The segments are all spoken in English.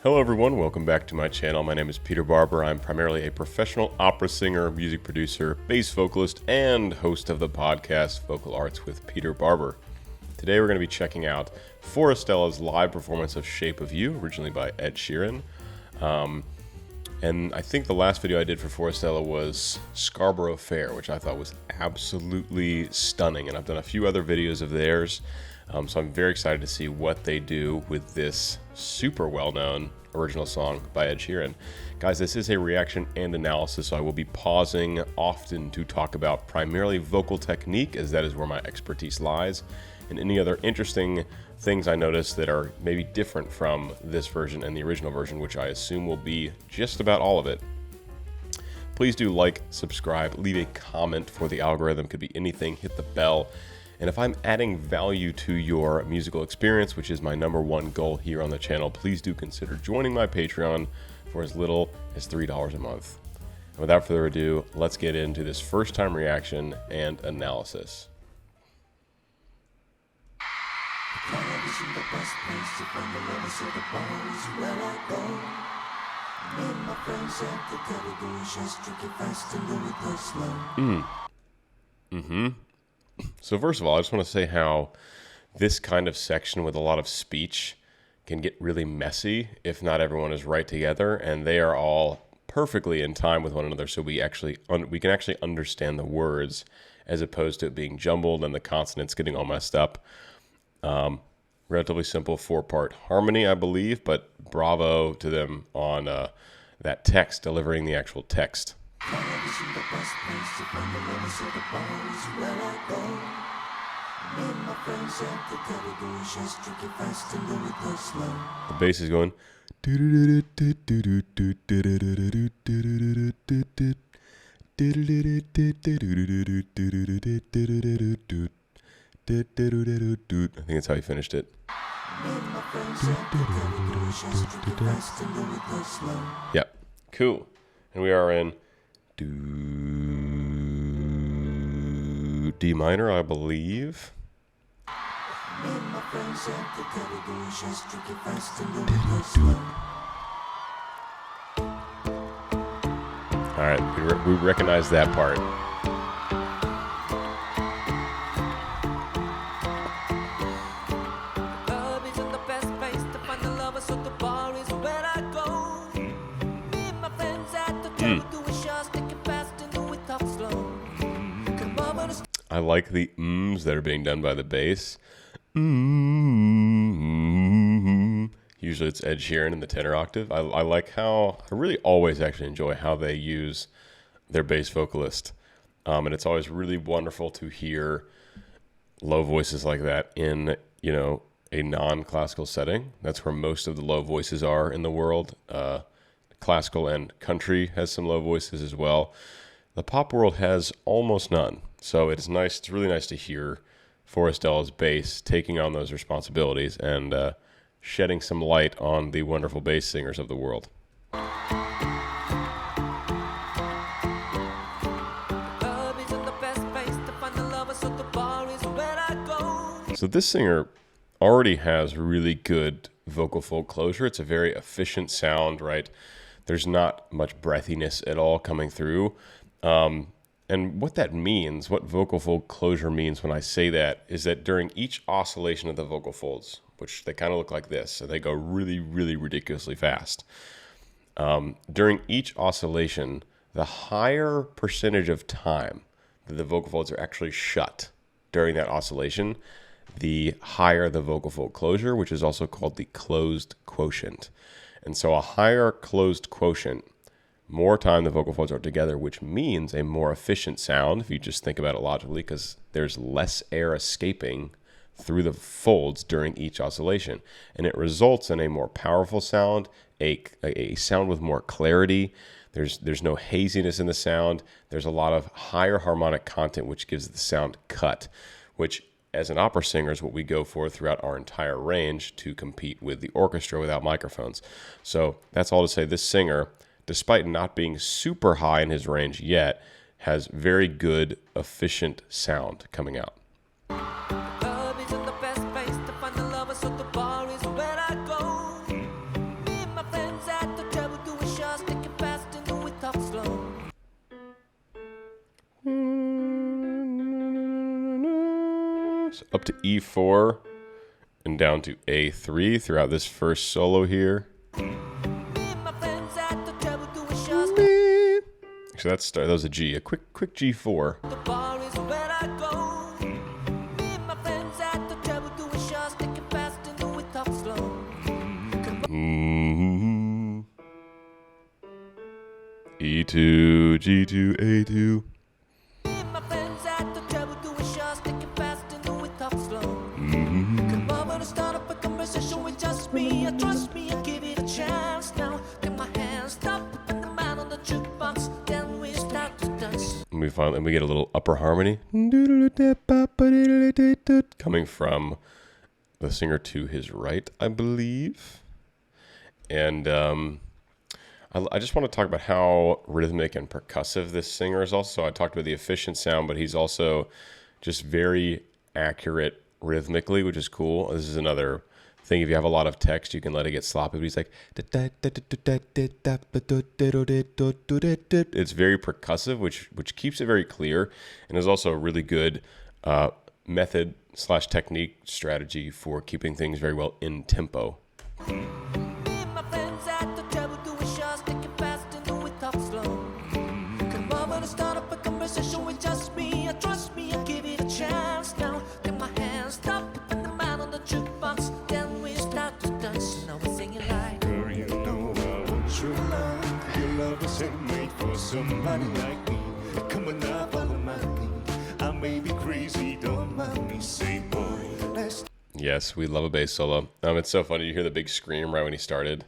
Hello everyone, welcome back to my channel. My name is Peter Barber. I'm primarily a professional opera singer, music producer, bass vocalist, and host of the podcast Vocal Arts with Peter Barber. Today we're going to be checking out Forestella's live performance of Shape of You, originally by Ed Sheeran. And I think the last video I did for Forestella was Scarborough Fair, which I thought was absolutely stunning. And I've done a few other videos of theirs. So I'm very excited to see what they do with this super well-known original song by Ed Sheeran. Guys, this is a reaction and analysis, so I will be pausing often to talk about primarily vocal technique, as that is where my expertise lies, and any other interesting things I notice that are maybe different from this version and the original version, which I assume will be just about all of it. Please do like, subscribe, leave a comment for the algorithm. Could be anything, hit the bell. And if I'm adding value to your musical experience, which is my #1 goal here on the channel, please do consider joining my Patreon for as little as $3 a month. And without further ado, let's get into this first time reaction and analysis. So first of all, I just want to say how this kind of section with a lot of speech can get really messy if not everyone is right together, and they are all perfectly in time with one another, so we can actually understand the words as opposed to it being jumbled and the consonants getting all messed up. Relatively simple 4-part harmony, I believe, but bravo to them on that text, delivering the actual text. The bass is going. I think that's how he finished it. Yep, cool. And we are in D minor, I believe. All right, we recognize that part. I like the ums that are being done by the bass. Usually it's Ed Sheeran in the tenor octave. I like how, I really always actually enjoy how they use their bass vocalist. And it's always really wonderful to hear low voices like that in, a non-classical setting. That's where most of the low voices are in the world. Classical and country has some low voices as well. The pop world has almost none. So it's nice. It's really nice to hear Forestella's bass taking on those responsibilities and shedding some light on the wonderful bass singers of the world. So this singer already has really good vocal fold closure. It's a very efficient sound, right? There's not much breathiness at all coming through. And what that means, what vocal fold closure means when I say that, is that during each oscillation of the vocal folds, which they kind of look like this, so they go really, really ridiculously fast. During each oscillation, the higher percentage of time that the vocal folds are actually shut during that oscillation, the higher the vocal fold closure, which is also called the closed quotient. And so a higher closed quotient, more time the vocal folds are together, which means a more efficient sound, if you just think about it logically, because there's less air escaping through the folds during each oscillation. And it results in a more powerful sound, a sound with more clarity. There's no haziness in the sound. There's a lot of higher harmonic content, which gives the sound cut, which as an opera singer is what we go for throughout our entire range to compete with the orchestra without microphones. So that's all to say this singer, despite not being super high in his range yet, has very good, efficient sound coming out. So up to E4 and down to A3 throughout this first solo here. So that was a G, a quick G4. E2, G2, A2. We get a little upper harmony coming from the singer to his right, I believe. And I just want to talk about how rhythmic and percussive this singer is also. I talked about the efficient sound, but he's also just very accurate rhythmically, which is cool. This is another thing. If you have a lot of text, you can let it get sloppy, but he's like, it's very percussive, which keeps it very clear, and is also a really good method / technique strategy for keeping things very well in tempo. Somebody like me, come on now, follow my lead. I may be crazy, don't mind me. Say, boy, let's. Yes, we love a bass solo. It's so funny. You hear the big scream right when he started.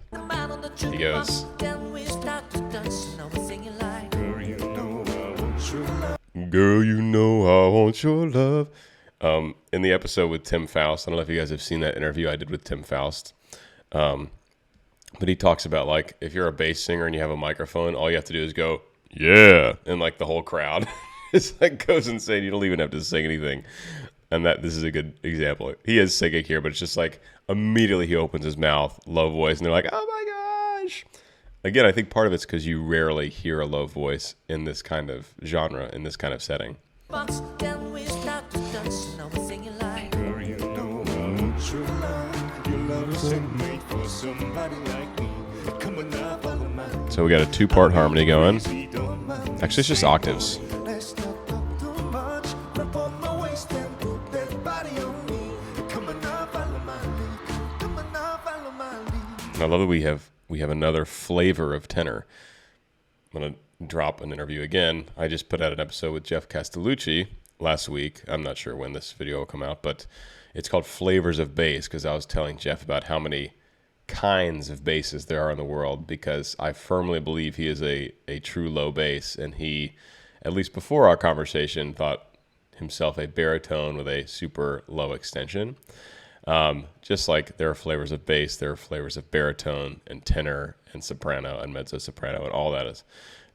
He goes, Girl, you know I want your love. girl, you know I want your love. In the episode with Tim Faust, I don't know if you guys have seen that interview I did with Tim Faust. But he talks about, like, if you're a bass singer and you have a microphone, all you have to do is go, yeah, and like the whole crowd just like goes insane. You don't even have to sing anything. And this is a good example. He is singing here, but it's just like immediately he opens his mouth, low voice, and they're like, oh my gosh. Again, I think part of it's because you rarely hear a low voice in this kind of genre, in this kind of setting. Girl, you know I want your love. Your love is made for somebody like me. Come on now, follow my lead. So we got a 2-part harmony going. Actually, it's just octaves. Let's not talk too much. Grab on my waist and put that body on me. Come on now, follow my lead. Come on now, follow my lead. I love that we have another flavor of tenor. I'm going to drop an interview again. I just put out an episode with Jeff Castellucci last week. I'm not sure when this video will come out, but it's called Flavors of Bass because I was telling Jeff about how many kinds of basses there are in the world, because I firmly believe he is a true low bass, and he, at least before our conversation, thought himself a baritone with a super low extension. Just like there are flavors of bass, there are flavors of baritone and tenor and soprano and mezzo soprano, and all that is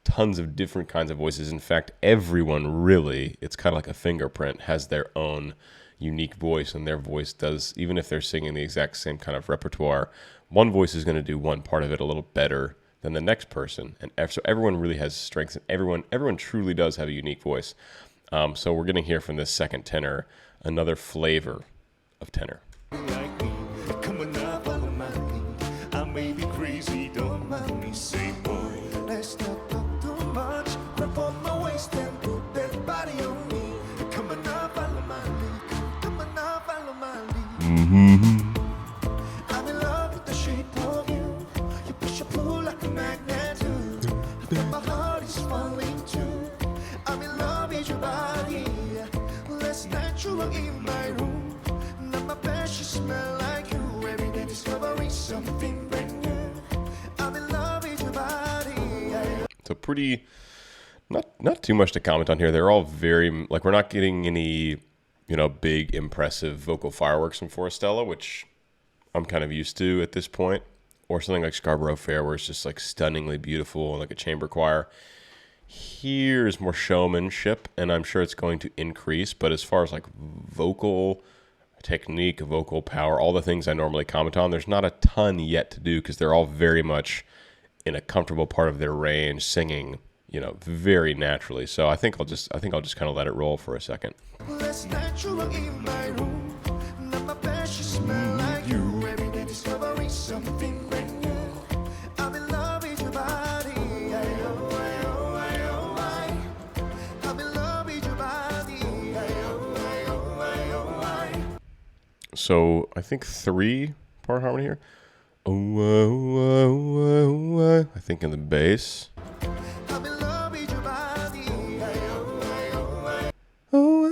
tons of different kinds of voices. In fact, everyone really, it's kind of like a fingerprint, has their own unique voice, and their voice does, even if they're singing the exact same kind of repertoire, one voice is going to do one part of it a little better than the next person. And so everyone really has strengths, and everyone truly does have a unique voice. So we're going to hear from this second tenor another flavor of tenor. Like me. Come on now, follow my lead. I may be crazy, don't mind me. Say, boy, let's not talk too much. Grab on my waist and put that body on me. Come on now, follow my lead. Come on now, follow my lead. I'm in love with the shape of you. You push and pull like a magnet too. I feel my heart is falling too. I'm in love with your body. Let's natural in my room. Now my passion smell like you. Every day discovering something brand new. I'm in love with your body. So pretty, not too much to comment on here. They're all very, like, we're not getting any, big impressive vocal fireworks from Forestella, which I'm kind of used to at this point, or something like Scarborough Fair, where it's just like stunningly beautiful, like a chamber choir. Here's more showmanship, and I'm sure it's going to increase. But as far as like vocal technique, vocal power, all the things I normally comment on, there's not a ton yet to do because they're all very much in a comfortable part of their range, singing very naturally. So I think I'll just kind of let it roll for a second. Less natural in my room. Not my bed, she smell like you. Every day discovering something brand new. I'm in love with your body. I'm in love with your body. So I think 3-part harmony here. Oh, I think in the bass. I'm in love with your body. Oh,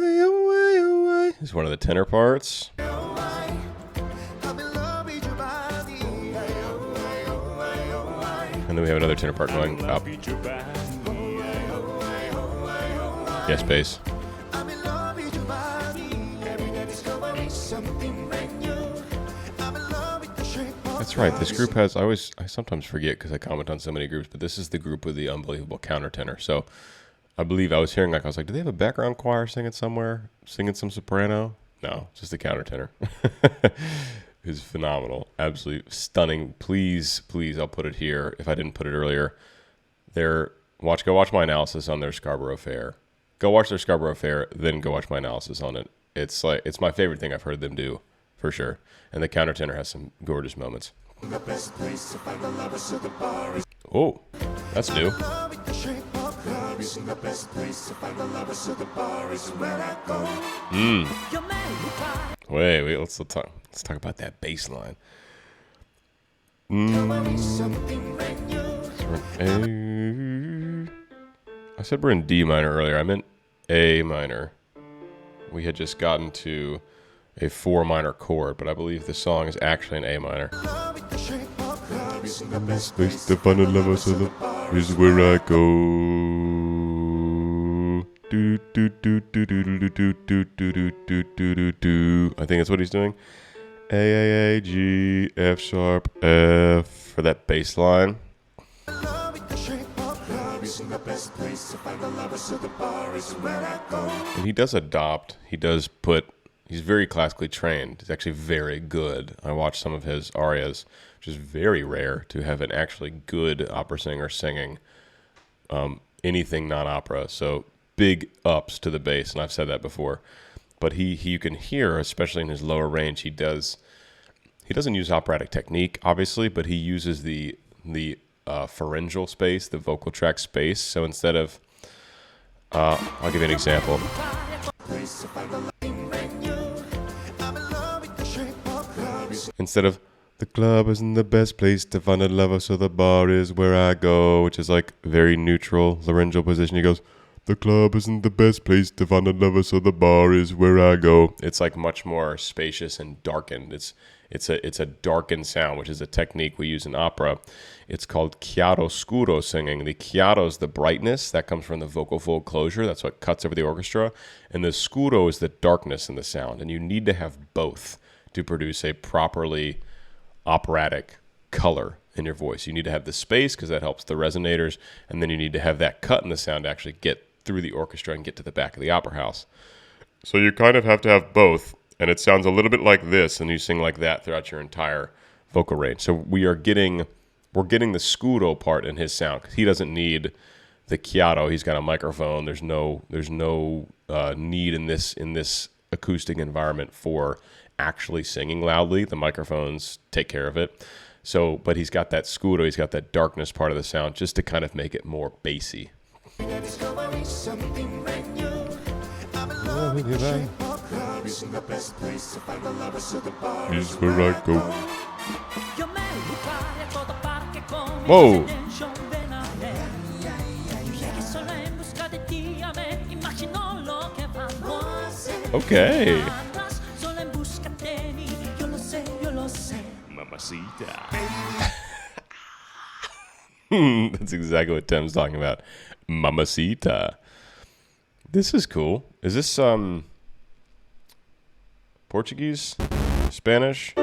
is one of the tenor parts. I'm in love with your body. And then we have another tenor part going up. Yes, bass. I'm in love with your body. Every day discovering something brand new. I'm in love with the shape of That's right. This group has, I sometimes forget because I comment on so many groups, but this is the group with the unbelievable countertenor. So I believe I was hearing, I was like, do they have a background choir singing somewhere? Singing some soprano? No, just the countertenor. It's phenomenal. Absolutely stunning. Please, I'll put it here if I didn't put it earlier. Go watch my analysis on their Scarborough Fair. Go watch their Scarborough Fair, then go watch my analysis on it. It's my favorite thing I've heard them do, for sure. And the countertenor has some gorgeous moments. the best place to find the lovers, so the bar is. Oh, that's new. Love with the shape of club isn't the best place to find the lovers, so the bar is where I go. Wait, let's talk about that bass line. Discovering something brand new. I said we're in D minor earlier. I meant A minor. We had just gotten to a 4 minor chord, but I believe the song is actually in A minor. Love with the shape of club isn't the best Place place to find a lover, so the bar is where I go. Do, do, do, do, do, do, do, do, do, do, do, do, do. I think that's what he's doing. A, G, F sharp, F for that bass line. Love with the shape of club isn't the best place to find the lovers, so the bar is where I go. And he does he's very classically trained. He's actually very good. I watched some of his arias, which is very rare to have an actually good opera singer singing anything non-opera. So big ups to the bass, and I've said that before. But you can hear, especially in his lower range, he doesn't use operatic technique, obviously, but he uses the pharyngeal space, the vocal tract space. So instead of, I'll give you an example. Place to find the loving brand new. I'm in love with the shape of club isn't Instead of, the club isn't the best place to find a lover, so the bar is where I go, which is like very neutral laryngeal position. He goes, the club isn't the best place to find a lover, so the bar is where I go. It's like much more spacious and darkened. It's a darkened sound, which is a technique we use in opera. It's called chiaroscuro singing. The chiaro is the brightness that comes from the vocal fold closure. That's what cuts over the orchestra. And the scuro is the darkness in the sound. And you need to have both to produce a properly operatic color in your voice. You need to have the space because that helps the resonators. And then you need to have that cut in the sound to actually get through the orchestra and get to the back of the opera house. So you kind of have to have both. And it sounds a little bit like this, and you sing like that throughout your entire vocal range. So we're getting the scuro part in his sound, because he doesn't need the chiaro. He's got a microphone. There's no need in this acoustic environment for actually singing loudly. The microphones take care of it. So, but he's got that scuro. He's got that darkness part of the sound, just to kind of make it more bassy. discovering something brand new. I'm in love with the shape of club isn't the best place to find the lovers, so the bar is Is where I go. Whoa! Okay. Mamacita. That's exactly what Tim's talking about. Mamacita. This is cool. Is this Portuguese? Spanish?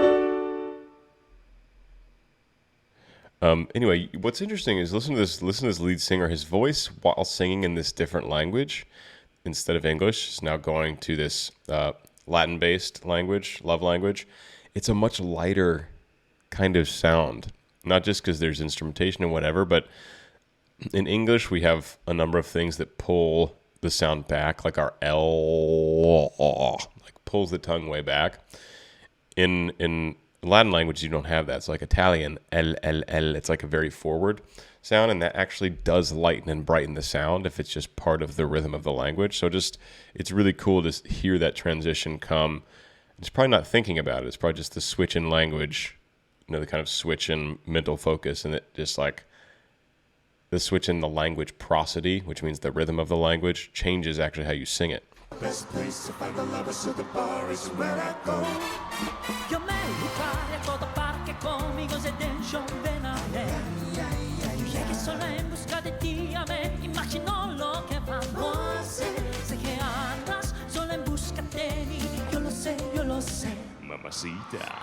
Anyway, what's interesting is listen to this lead singer. His voice while singing in this different language instead of English is now going to this Latin-based language, love language. It's a much lighter kind of sound. Not just because there's instrumentation and whatever, but in English, we have a number of things that pull the sound back, like our L, like pulls the tongue way back. In Latin language, you don't have that. It's like Italian, L, L, L. It's like a very forward sound, and that actually does lighten and brighten the sound if it's just part of the rhythm of the language. So it's really cool to hear that transition come. It's probably not thinking about it. It's probably just the switch in language, the kind of switch in mental focus, and it just like the switch in the language prosody, which means the rhythm of the language, changes actually how you sing it. Best place to find the lovers, so the bar is where I go. Io me li pare todo parque conmigo se dentro venare. Io che sono in busca di ti a me, immagino lo che fanno. Sé que andas solo en busca de mí. Yo lo sé. Mamacita.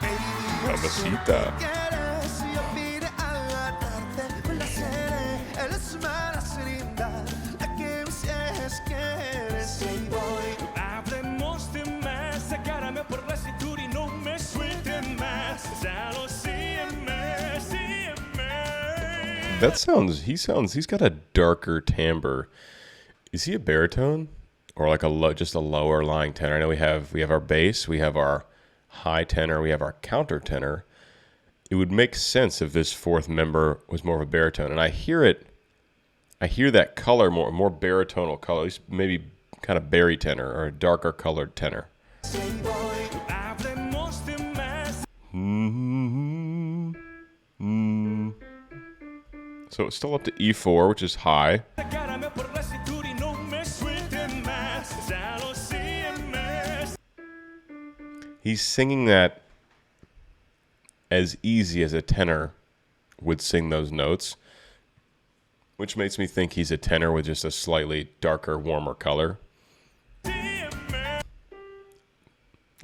Mamacita. Quieres y yo pide agarrarte con la sede, eres más linda, la que me seas quieres. Hey boy, hablemos de más, agárrame por la cintura y no me suelten más. Ya lo sígueme, sígueme. He's got a darker timbre. Is he a baritone or like just a lower lying tenor? I know we have our bass, we have our high tenor, we have our counter tenor. It would make sense if this fourth member was more of a baritone, and I hear that color more baritonal color, at least maybe kind of barytenor or a darker colored tenor. So it's still up to E4, which is high. He's singing that as easy as a tenor would sing those notes, which makes me think he's a tenor with just a slightly darker, warmer color.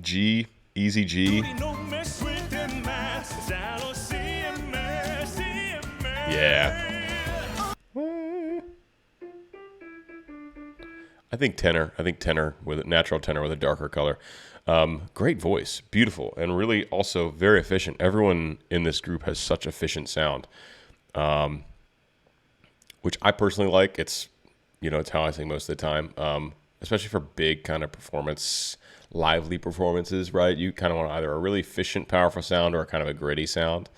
G, easy G. Yeah. I think tenor with a natural tenor with a darker color. Great voice, beautiful, and really also very efficient. Everyone in this group has such efficient sound, which I personally like. It's how I sing most of the time, especially for big kind of performance, lively performances, right? You kind of want either a really efficient, powerful sound or kind of a gritty sound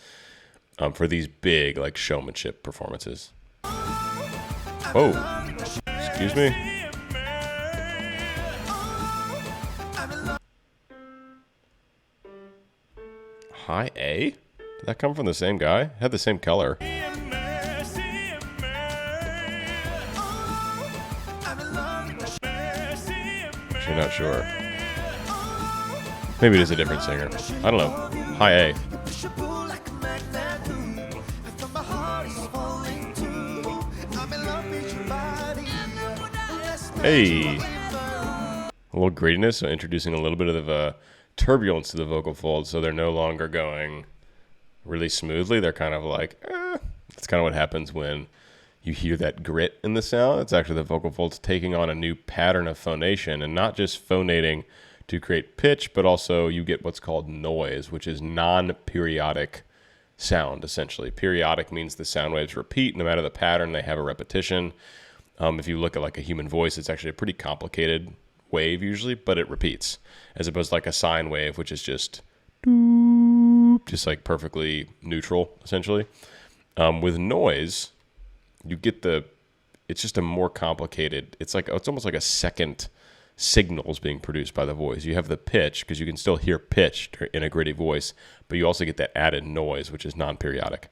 for these big, like, showmanship performances. Oh, excuse me. High A? Did that come from the same guy? It had the same color. Actually, not sure. Maybe it is a different singer. I don't know. High A. Hey! A little grittiness, so introducing a little bit of turbulence to the vocal folds, so they're no longer going really smoothly. They're kind of like, That's kind of what happens when you hear that grit in the sound. It's actually the vocal folds taking on a new pattern of phonation, and not just phonating to create pitch, but also you get what's called noise, which is non-periodic sound, essentially. Periodic means the sound waves repeat. No matter the pattern, they have a repetition. If you look at like a human voice, it's actually a pretty complicated wave usually, but it repeats, as opposed to like a sine wave, which is just like perfectly neutral, essentially. With noise, you get it's just a more complicated, it's almost like a second signals being produced by the voice. You have the pitch, because you can still hear pitch in a gritty voice, but you also get that added noise, which is non-periodic.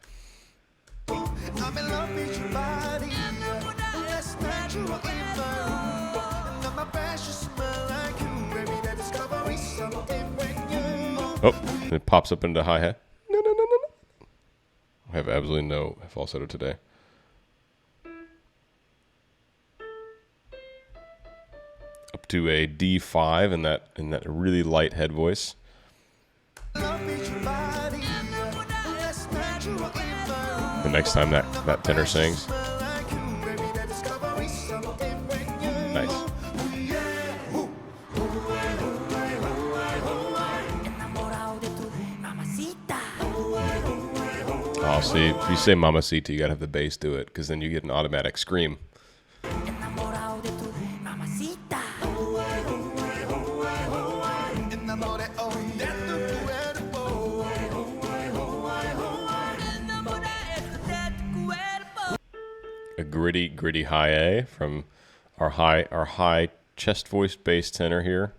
Oh, it pops up into hi-hat. No. I have absolutely no falsetto today. Up to a D5 in that really light head voice. The next time that tenor sings. Nice. Oh, see, if you say Mamacita, you gotta have the bass do it, because then you get an automatic scream. Enamorado de tu mamacita. Enamorado de tu cuerpo. A gritty high A from our high chest voiced bass tenor here.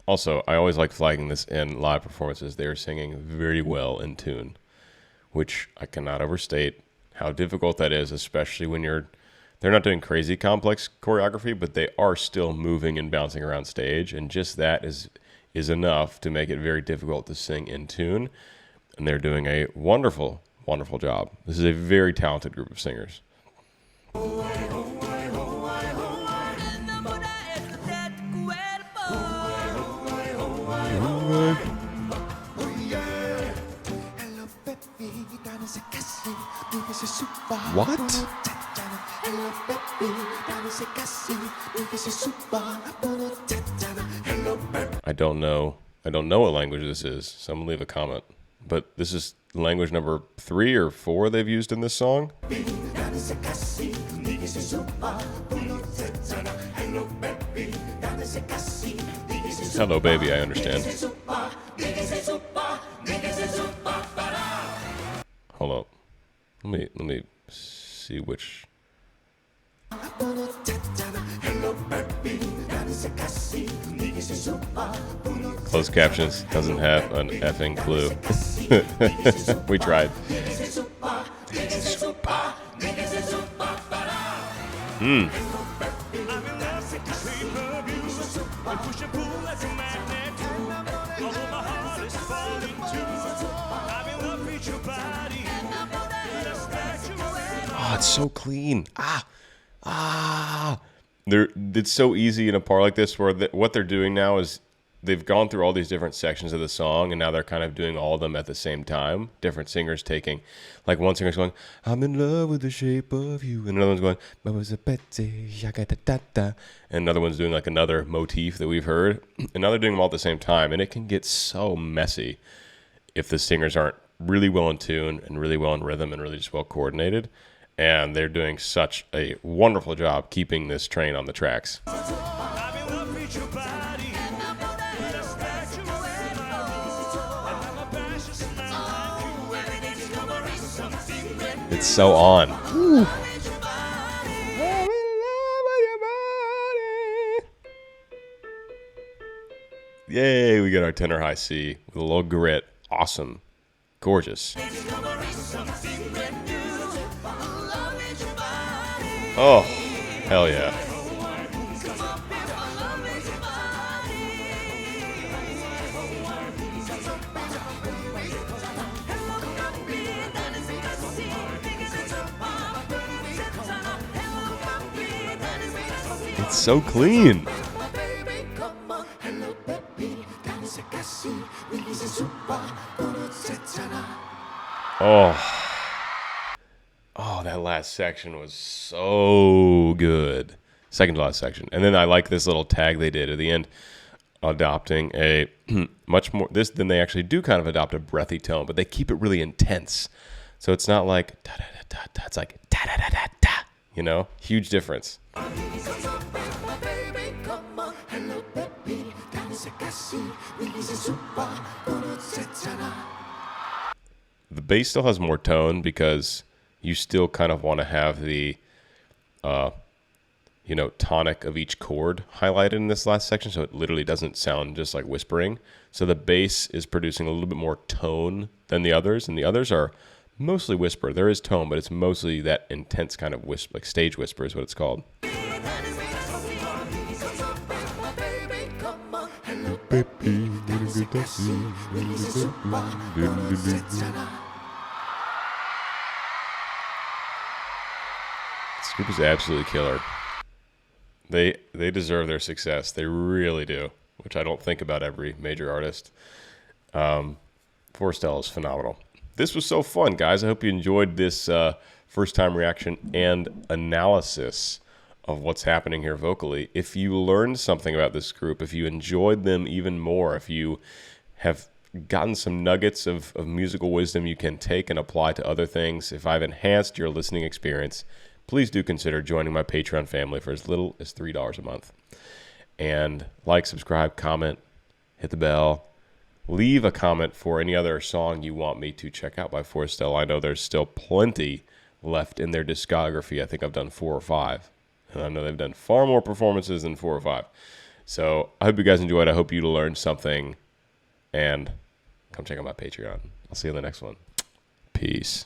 Also, I always like flagging this in live performances. They are singing very well in tune, which I cannot overstate how difficult that is, especially when they're not doing crazy complex choreography, but they are still moving and bouncing around stage, and just that is enough to make it very difficult to sing in tune. And they're doing a wonderful, wonderful job. This is a very talented group of singers. What? I don't know what language this is. Someone leave a comment. But this is language number 3 or 4 they've used in this song. Hello, baby, I understand. Hold up. Let me see which. Closed captions doesn't have an effing clue. We tried. Oh, it's so clean. It's so easy in a part like this where what they're doing now is they've gone through all these different sections of the song, and now they're kind of doing all of them at the same time. Different singers taking, like one singer's going, "I'm in love with the shape of you," and another one's going, and another one's doing like another motif that we've heard, and now they're doing them all at the same time, and it can get so messy if the singers aren't really well in tune and really well in rhythm and really just well coordinated. And they're doing such a wonderful job keeping this train on the tracks. It's so on. Ooh. Yay, we get our tenor high C with a little grit. Awesome. Gorgeous. Oh, hell yeah. It's so clean. Oh, that last section was so good. Second to last section. And then I like this little tag they did at the end, adopting a much more, then they actually do kind of adopt a breathy tone, but they keep it really intense. So it's not like da da da da da, it's like da da da da da, you know? Huge difference. The bass still has more tone because you still kind of want to have the, tonic of each chord highlighted in this last section, so it literally doesn't sound just like whispering. So the bass is producing a little bit more tone than the others, and the others are mostly whisper. There is tone, but it's mostly that intense kind of whisper, like stage whisper is what it's called. This group is absolutely killer. They deserve their success. They really do, which I don't think about every major artist. Forestella is phenomenal. This was so fun, guys. I hope you enjoyed this first-time reaction and analysis of what's happening here vocally. If you learned something about this group, if you enjoyed them even more, if you have gotten some nuggets of musical wisdom you can take and apply to other things, if I've enhanced your listening experience, please do consider joining my Patreon family for as little as $3 a month. And like, subscribe, comment, hit the bell. Leave a comment for any other song you want me to check out by Forestella. I know there's still plenty left in their discography. I think I've done 4 or 5. And I know they've done far more performances than 4 or 5. So I hope you guys enjoyed. I hope you learned something. And come check out my Patreon. I'll see you in the next one. Peace.